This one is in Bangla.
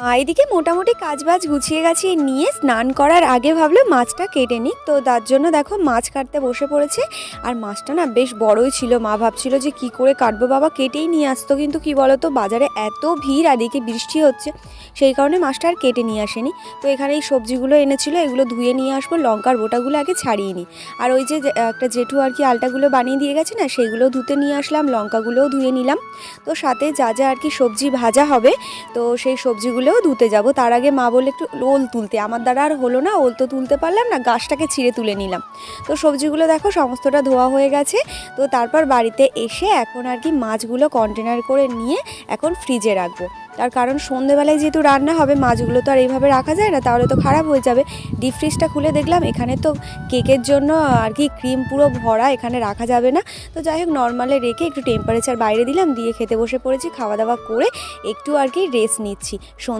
এদিকে মোটামুটি কাজবাজ গুছিয়ে গাছিয়ে নিয়ে স্নান করার আগে ভাবলাম মাছটা কেটে নিই। তো তার জন্য দেখো মাছ কাটতে বসে পড়েছে। আর মাছটা না বেশ বড়ই ছিল। মা ভাবছিল যে কি করে কাটবো, বাবা কেটেই নিয়ে আসতো, কিন্তু কি বলতো বাজারে এত ভিড় আর এদিকে বৃষ্টি হচ্ছে, সেই কারণে মাছটা আর কেটে নিয়ে আসেনি। তো এখানে এই সবজিগুলো এনেছিল, এগুলো ধুয়ে নিয়ে আসবো, লঙ্কার বোটাগুলো আগে ছাড়িয়ে নিই। আর ওই যে একটা জেঠু আর কি আলটাগুলো বানিয়ে দিয়ে গেছে না, সেইগুলো ধুতে নিয়ে আসলাম, লঙ্কাগুলোও ধুয়ে নিলাম। তো সাথে যা যা আর কি সবজি ভাজা হবে, তো সেই সবজিগুলোও ধুতে যাব। তার আগে মা বললে একটু ওল তুলতে, আমার দ্বারা আর হলো না, ওল তো তুলতে পারলাম না, গাছটাকে ছিঁড়ে তুলে নিলাম। তো সবজিগুলো দেখো সমস্তটা ধোয়া হয়ে গেছে। তো তারপর বাড়িতে এসে এখন আর কি মাছগুলো কন্টেনার করে নিয়ে এখন ফ্রিজে রাখবো। তার কারণ সন্ধেবেলায় যেহেতু রান্না হবে, মাছগুলো তো আর এইভাবে রাখা যায় না, তাহলে তো খারাপ হয়ে যাবে। ডিপ ফ্রিজটা খুলে দেখলাম এখানে তো কেকের জন্য আর কি ক্রিম পুরো ভরা, এখানে রাখা যাবে না। তো যাই হোক নর্মালে রেখে একটু টেম্পারেচার বাইরে দিলাম, দিয়ে খেতে বসে পড়েছি। খাওয়া দাওয়া করে একটু আর কি রেস্ট নিচ্ছি।